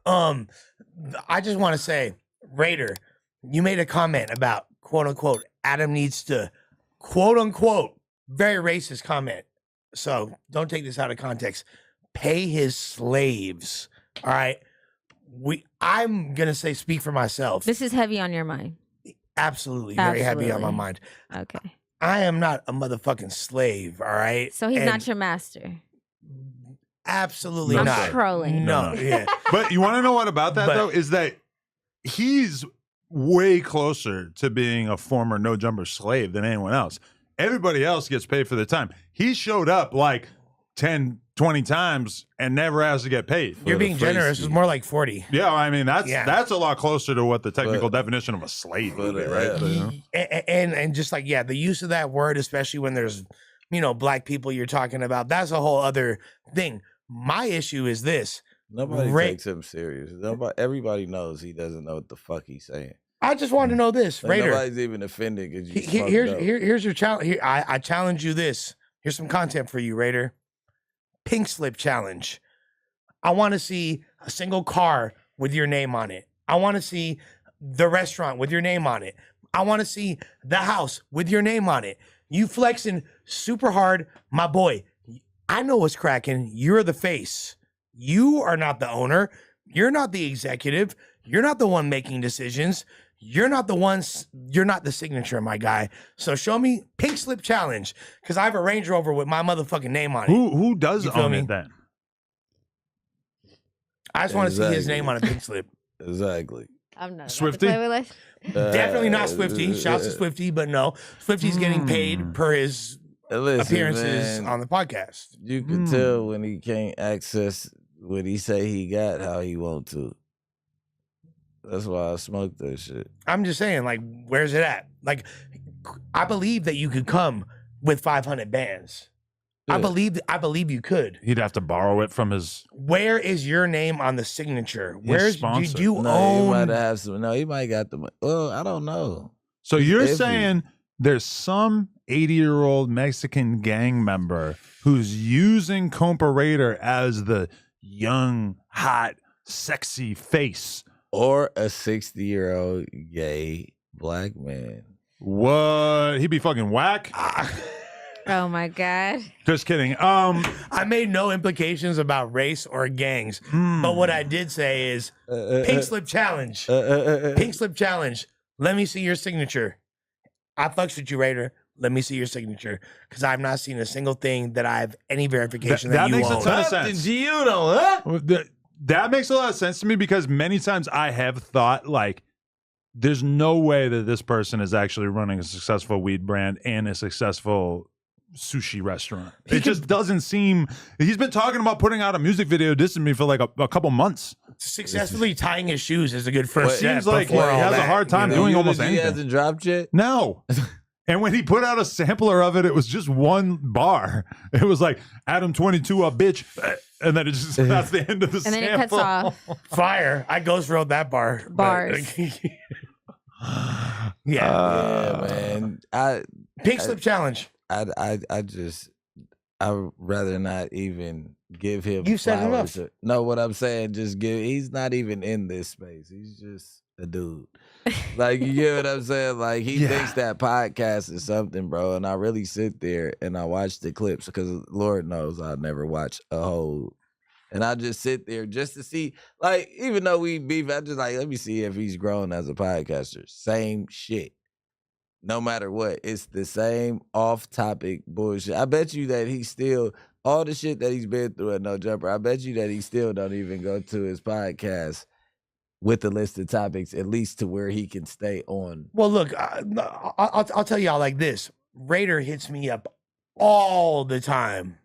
I just want to say, Raider, you made a comment about quote unquote Adam needs to quote unquote, very racist comment. So don't take this out of context. Pay his slaves. All right. I'm gonna say speak for myself. This is heavy on your mind. Absolutely, very heavy on my mind. Okay. I am not a motherfucking slave, all right? So he's not your master. Absolutely I'm not. trolling. No, yeah. But you want to know what about that, though? Is that he's way closer to being a former no-jumper slave than anyone else. Everybody else gets paid for their time. He showed up like 10, 20 times and never has to get paid. You're being generous. It's more like 40. Yeah, I mean, that's a lot closer to what the technical definition of a slave would be, right? And just like, the use of that word, especially when there's, black people you're talking about, that's a whole other thing. My issue is this. Nobody takes him serious. Everybody knows he doesn't know what the fuck he's saying. I just want to know this, Raider. Nobody's even offended because you here's your challenge. I challenge you this. Here's some content for you, Raider. Pink slip challenge. I want to see a single car with your name on it. I want to see the restaurant with your name on it. I want to see the house with your name on it. You flexing super hard, my boy. I know what's cracking. You're the face. You are not the owner. You're not the executive. You're not the one making decisions. You're not the signature, my guy. So show me pink slip challenge, because I have a Range Rover with my motherfucking name on it. Who does own it then? I just want to see his name on a pink slip. Exactly. I'm not Swifty? Definitely not Swifty. Shouts to Swifty, but no. Swifty's getting paid per his appearances on the podcast. You can tell when he can't access what he say he got how he want to. That's why I smoked that shit. I'm just saying, like, where's it at? Like, I believe that you could come with 500 bands. Yeah. I believe you could. He'd have to borrow it from his. Where is your name on the signature? Where's sponsor? Did you own? He might have some. No, he might got the. Well, I don't know. So you're saying there's some 80-year-old Mexican gang member who's using Compa Raider as the young, hot, sexy face. Or a 60-year-old gay black man. What? He'd be fucking whack? Oh my God. Just kidding. I made no implications about race or gangs. But what I did say is pink slip challenge. Pink slip challenge. Let me see your signature. I fucks with you, Raider. Let me see your signature. Because I've not seen a single thing that I have any verification that you own. That makes a ton of sense. That makes a lot of sense to me, because many times I have thought, like, there's no way that this person is actually running a successful weed brand and a successful sushi restaurant. It just doesn't seem. He's been talking about putting out a music video dissing me for like a couple months. Successfully tying his shoes is a good first step. Seems like he has a hard time doing almost anything. He hasn't dropped yet? No. And when he put out a sampler of it, it was just one bar. It was like, Adam 22 up, bitch. And then that's the end of the sample. And then it cuts off. Fire. I ghost wrote that bar. Bars. Man. Pink slip challenge. I'd rather not even give him. You said enough. No, what I'm saying, he's not even in this space. He's just a dude. Like, you get what I'm saying? Like, he thinks that podcast is something, bro. And I really sit there and I watch the clips, because Lord knows I'll never watch a whole. And I just sit there just to see, like, even though we beef, I just like, let me see if he's grown as a podcaster. Same shit. No matter what. It's the same off-topic bullshit. I bet you that he still, all the shit that he's been through at No Jumper, I bet you that he still don't even go to his podcast with the list of topics, at least to where he can stay on. Well, look, I'll tell y'all like this. Raider hits me up all the time.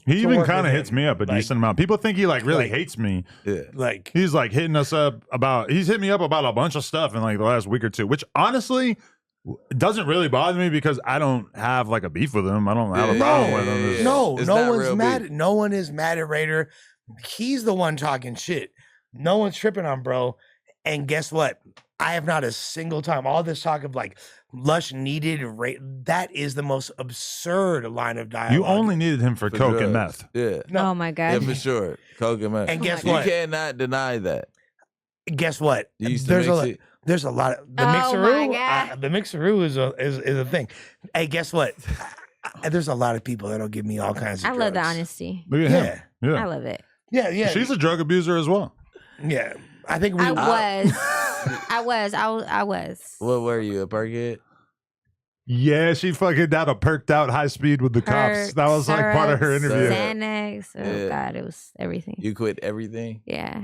He even kind of hits me up a decent amount. People think he really hates me. Yeah. Like, he's like hitting us up about, he's hit me up about a bunch of stuff in like the last week or two, which honestly doesn't really bother me, because I don't have like a beef with him. I don't have a problem with him. No one's mad. No one is mad at Raider. He's the one talking shit. No one's tripping on bro. And guess what? I have not a single time. All this talk of like Lush needed that is the most absurd line of dialogue. You only needed him for coke and meth. Yeah. No. Oh my God. Yeah, for sure. Coke and meth. And guess what? You cannot deny that. guess what? You used to mix it? There's a lot of the Oh my mixeroo. God. The mixeroo is a thing. Hey, guess what? There's a lot of people that'll give me all kinds of I love the drugs. honesty. Look at Yeah. him. Yeah. I love it. Yeah. She's a drug abuser as well. Yeah. I think we. I was. What were you, a perkhead? Yeah, she fucking down a perked out high speed with the cops. That was like part of her Syrups, interview. Xanax. Oh Yeah. God, it was everything. You quit everything? Yeah.